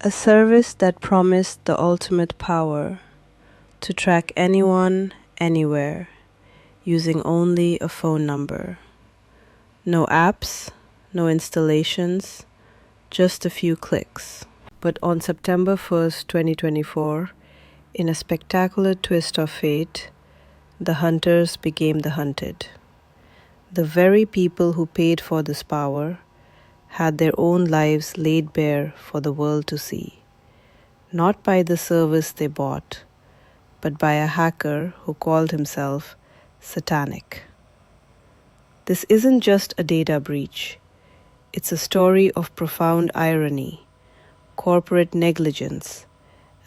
A service that promised the ultimate power to track anyone, anywhere, using only a phone number. No apps, no installations, just a few clicks. But on September 1st, 2024, in a spectacular twist of fate, the hunters became the hunted. The very people who paid for this power had their own lives laid bare for the world to see, not by the service they bought, but by a hacker who called himself Satanic. This isn't just a data breach. It's a story of profound irony, corporate negligence,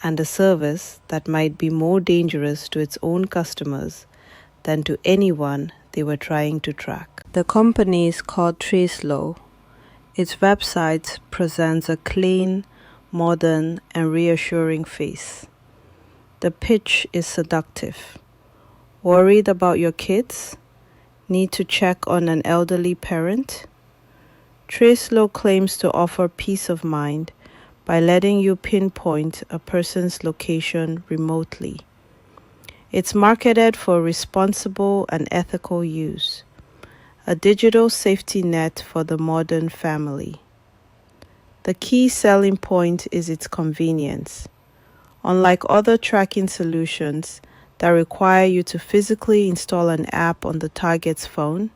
and a service that might be more dangerous to its own customers than to anyone they were trying to track. The company is called Tracelo. Its website presents a clean, modern, and reassuring face. The pitch is seductive. Worried about your kids? Need to check on an elderly parent? Tracelo claims to offer peace of mind by letting you pinpoint a person's location remotely. It's marketed for responsible and ethical use, a digital safety net for the modern family. The key selling point is its convenience. Unlike other tracking solutions that require you to physically install an app on the target's phone,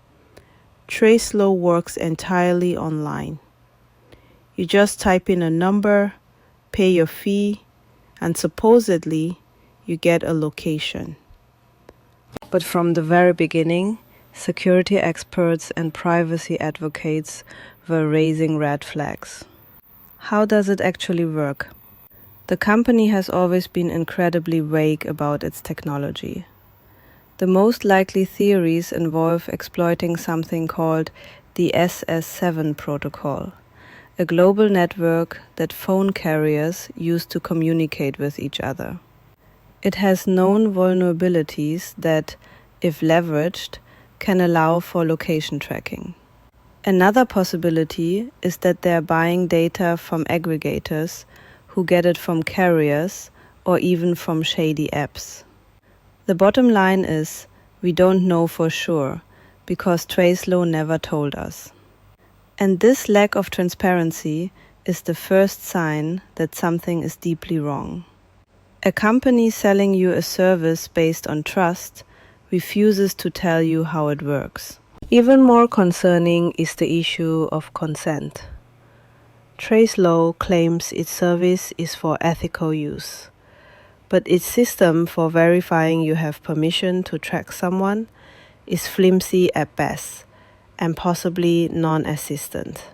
Tracelo works entirely online. You just type in a number, pay your fee, and supposedly you get a location. But from the very beginning, security experts and privacy advocates were raising red flags. How does it actually work? The company has always been incredibly vague about its technology. The most likely theories involve exploiting something called the SS7 protocol, a global network that phone carriers use to communicate with each other. It has known vulnerabilities that, if leveraged, can allow for location tracking. Another possibility is that they are buying data from aggregators who get it from carriers or even from shady apps. The bottom line is, we don't know for sure because Tracelo never told us. And this lack of transparency is the first sign that something is deeply wrong. A company selling you a service based on trust refuses to tell you how it works. Even more concerning is the issue of consent. Tracelo claims its service is for ethical use, but its system for verifying you have permission to track someone is flimsy at best and possibly non-existent.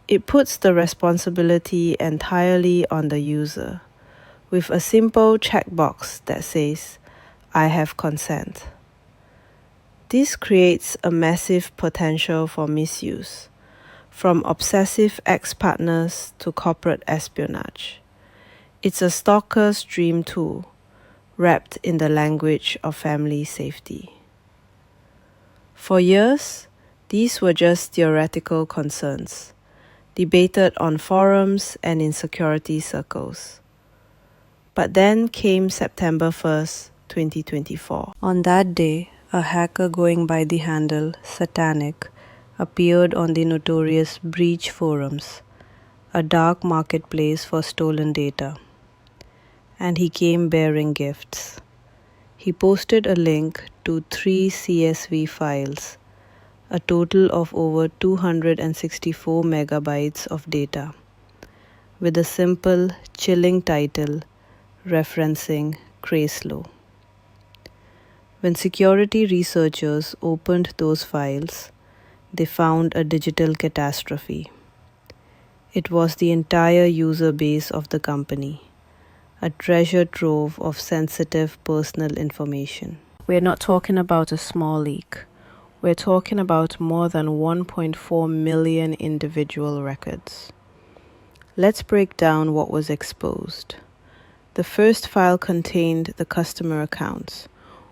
It puts the responsibility entirely on the user, with a simple checkbox that says, "I have consent." This creates a massive potential for misuse, from obsessive ex-partners to corporate espionage. It's a stalker's dream tool, wrapped in the language of family safety. For years, these were just theoretical concerns, debated on forums and in security circles. But then came September 1st, 2024. On that day, a hacker going by the handle Satanic appeared on the notorious breach forums, a dark marketplace for stolen data. And he came bearing gifts. He posted a link to 3 CSV files, a total of over 264 megabytes of data, with a simple, chilling title referencing Tracelo. When security researchers opened those files, they found a digital catastrophe. It was the entire user base of the company, a treasure trove of sensitive personal information. We're not talking about a small leak. We're talking about more than 1.4 million individual records. Let's break down what was exposed. The first file contained the customer accounts,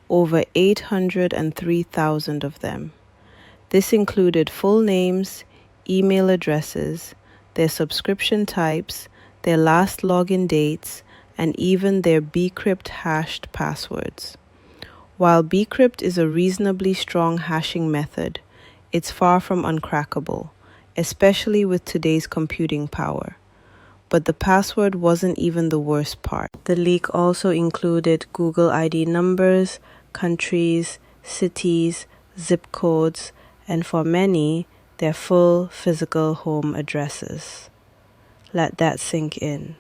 over 803,000 of them. This included full names, email addresses, their subscription types, their last login dates, and even their bcrypt hashed passwords. While bcrypt is a reasonably strong hashing method, it's far from uncrackable, especially with today's computing power. But the password wasn't even the worst part. The leak also included Google ID numbers, countries, cities, zip codes, and for many, their full physical home addresses. Let that sink in.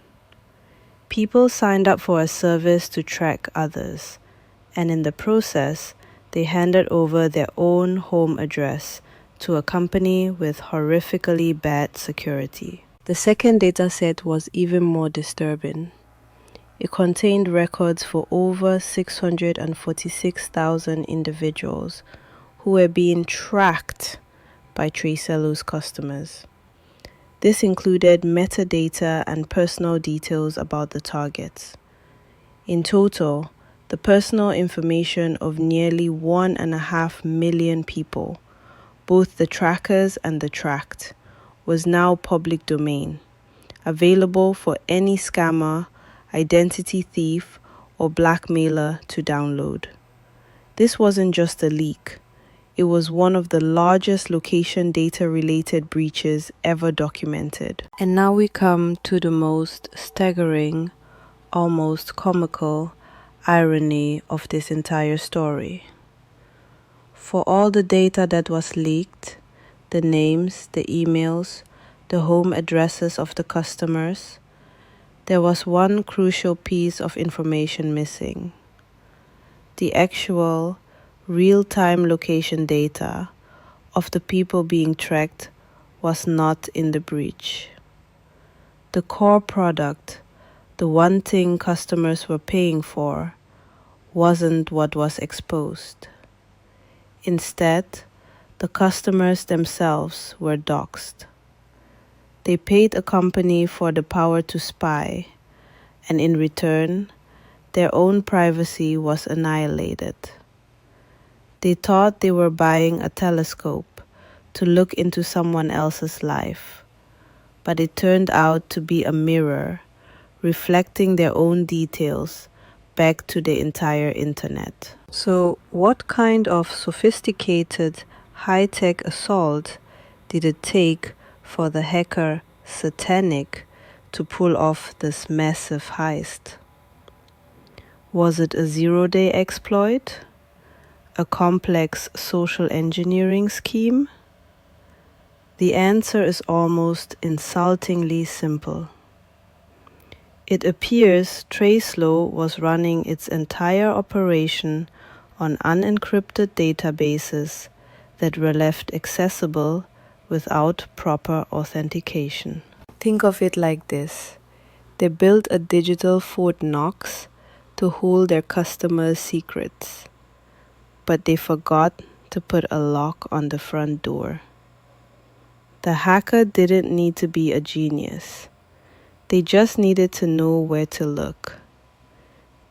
People signed up for a service to track others, and in the process, they handed over their own home address to a company with horrifically bad security. The second dataset was even more disturbing. It contained records for over 646,000 individuals who were being tracked by Tracelo's customers. This included metadata and personal details about the targets. In total, the personal information of nearly 1.5 million people, both the trackers and the tracked, was now public domain, available for any scammer, identity thief, or blackmailer to download. This wasn't just a leak. It was one of the largest location data-related breaches ever documented. And now we come to the most staggering, almost comical irony of this entire story. For all the data that was leaked, the names, the emails, the home addresses of the customers, there was one crucial piece of information missing. The actual, real-time location data of the people being tracked was not in the breach. The core product, the one thing customers were paying for, wasn't what was exposed. Instead, the customers themselves were doxxed. They paid a company for the power to spy, and in return, their own privacy was annihilated. They thought they were buying a telescope to look into someone else's life, but it turned out to be a mirror reflecting their own details back to the entire internet. So, what kind of sophisticated, high-tech assault did it take for the hacker Satanic to pull off this massive heist? Was it a zero-day exploit? A complex social engineering scheme? The answer is almost insultingly simple. It appears Tracelo was running its entire operation on unencrypted databases that were left accessible without proper authentication. Think of it like this. They built a digital Fort Knox to hold their customers' secrets, but they forgot to put a lock on the front door. The hacker didn't need to be a genius. They just needed to know where to look.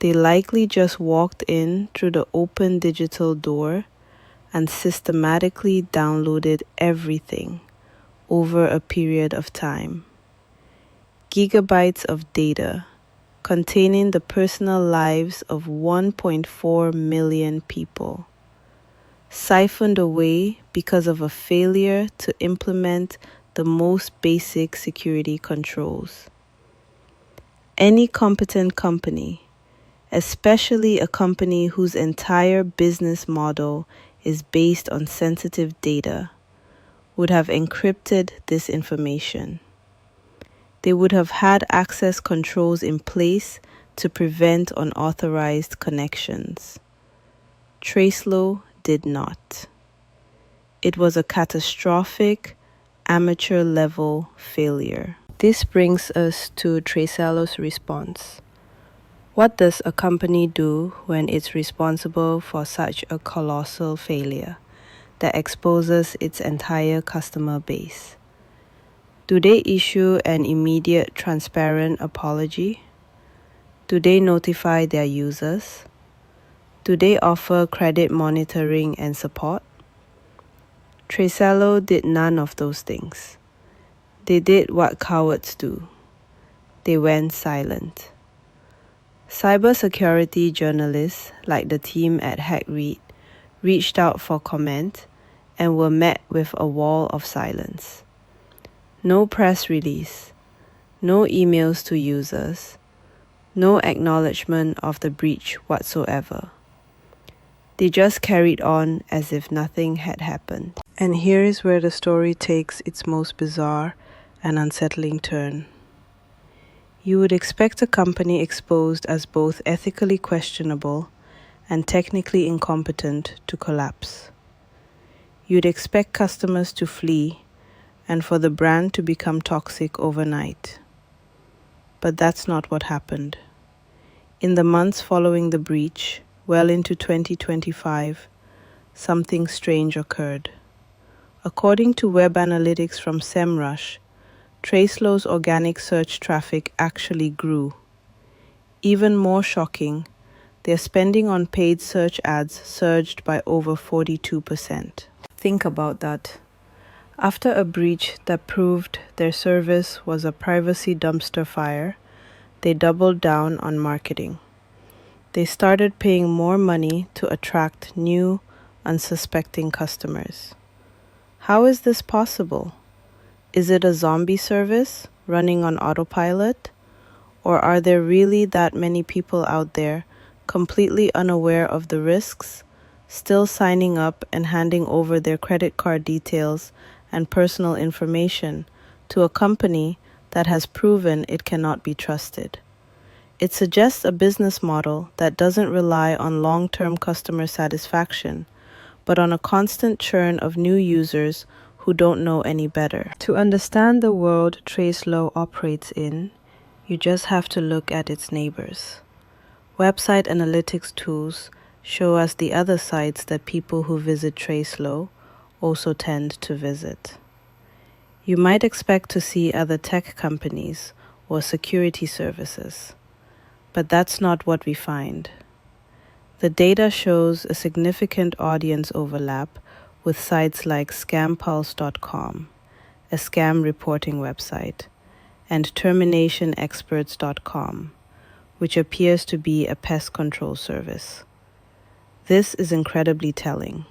They likely just walked in through the open digital door and systematically downloaded everything over a period of time. Gigabytes of data containing the personal lives of 1.4 million people, siphoned away because of a failure to implement the most basic security controls. Any competent company, especially a company whose entire business model is based on sensitive data, would have encrypted this information. They would have had access controls in place to prevent unauthorized connections. Tracelo did not. It was a catastrophic, amateur-level failure. This brings us to Tracelo's response. What does a company do when it's responsible for such a colossal failure that exposes its entire customer base? Do they issue an immediate, transparent apology? Do they notify their users? Do they offer credit monitoring and support? Tracelo did none of those things. They did what cowards do. they went silent. Cybersecurity journalists, like the team at HackRead, reached out for comment and were met with a wall of silence. No press release, no emails to users, no acknowledgement of the breach whatsoever. They just carried on as if nothing had happened. And here is where the story takes its most bizarre and unsettling turn. You would expect a company exposed as both ethically questionable and technically incompetent to collapse. You'd expect customers to flee and for the brand to become toxic overnight. But that's not what happened. In the months following the breach, well into 2025, something strange occurred. According to web analytics from SEMrush, Tracelo's organic search traffic actually grew. Even more shocking, their spending on paid search ads surged by over 42%. Think about that. After a breach that proved their service was a privacy dumpster fire, they doubled down on marketing. They started paying more money to attract new, unsuspecting customers. How is this possible? Is it a zombie service running on autopilot? Or are there really that many people out there completely unaware of the risks, still signing up and handing over their credit card details and personal information to a company that has proven it cannot be trusted? It suggests a business model that doesn't rely on long-term customer satisfaction, but on a constant churn of new users who don't know any better. To understand the world Tracelo operates in, you just have to look at its neighbors. Website analytics tools show us the other sites that people who visit Tracelo also tend to visit. You might expect to see other tech companies or security services, but that's not what we find. The data shows a significant audience overlap with sites like scampulse.com, a scam reporting website, and terminationexperts.com, which appears to be a pest control service. This is incredibly telling.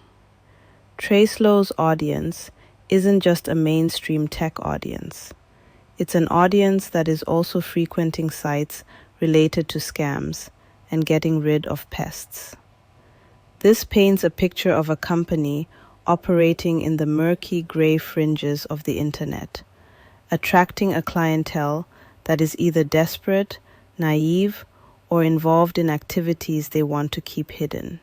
Tracelo's audience isn't just a mainstream tech audience. It's an audience that is also frequenting sites related to scams and getting rid of pests. This paints a picture of a company operating in the murky gray fringes of the internet, attracting a clientele that is either desperate, naive, or involved in activities they want to keep hidden.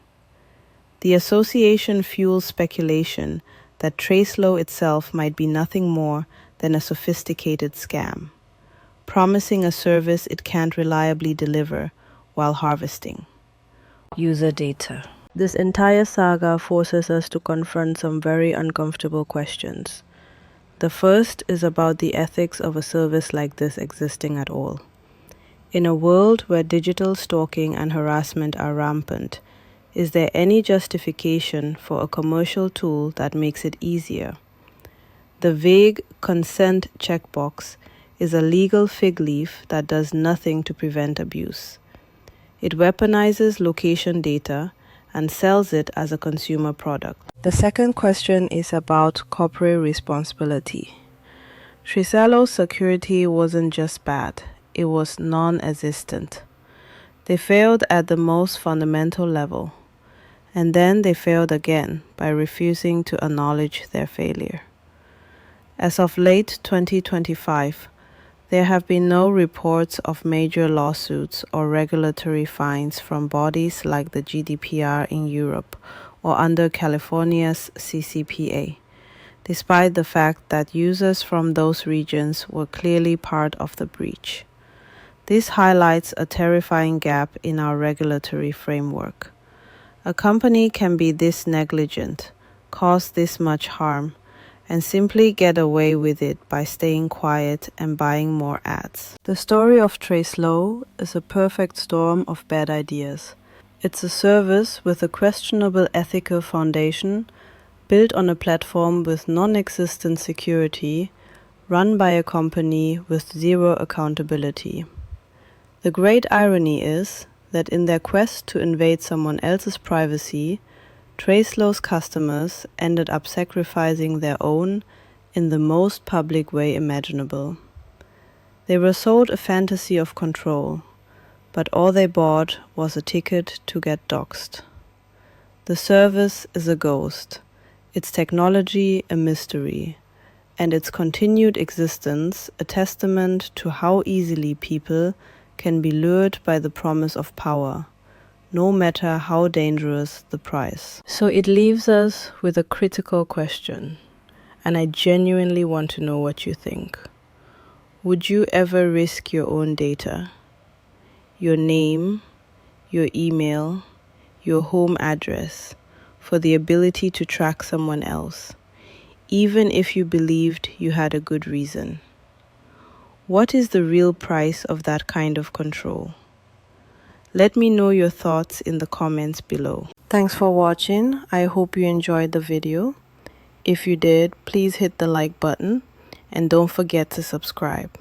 The association fuels speculation that Tracelo itself might be nothing more than a sophisticated scam, promising a service it can't reliably deliver while harvesting user data. This entire saga forces us to confront some very uncomfortable questions. The first is about the ethics of a service like this existing at all. In a world where digital stalking and harassment are rampant, is there any justification for a commercial tool that makes it easier? The vague consent checkbox is a legal fig leaf that does nothing to prevent abuse. It weaponizes location data and sells it as a consumer product. The second question is about corporate responsibility. Tracelo's security wasn't just bad, it was non-existent. They failed at the most fundamental level, and then they failed again by refusing to acknowledge their failure. As of late 2025, there have been no reports of major lawsuits or regulatory fines from bodies like the GDPR in Europe or under California's CCPA, despite the fact that users from those regions were clearly part of the breach. This highlights a terrifying gap in our regulatory framework. A company can be this negligent, cause this much harm, and simply get away with it by staying quiet and buying more ads. The story of Tracelo is a perfect storm of bad ideas. It's a service with a questionable ethical foundation, built on a platform with non-existent security, run by a company with zero accountability. The great irony is that in their quest to invade someone else's privacy, Tracelo's customers ended up sacrificing their own in the most public way imaginable. They were sold a fantasy of control, but all they bought was a ticket to get doxxed. The service is a ghost, its technology a mystery, and its continued existence a testament to how easily people can be lured by the promise of power, no matter how dangerous the price. So it leaves us with a critical question, and I genuinely want to know what you think. Would you ever risk your own data? Your name, your email, your home address, for the ability to track someone else, even if you believed you had a good reason? What is the real price of that kind of control? Let me know your thoughts in the comments below. Thanks for watching. I hope you enjoyed the video. If you did, please hit the like button and don't forget to subscribe.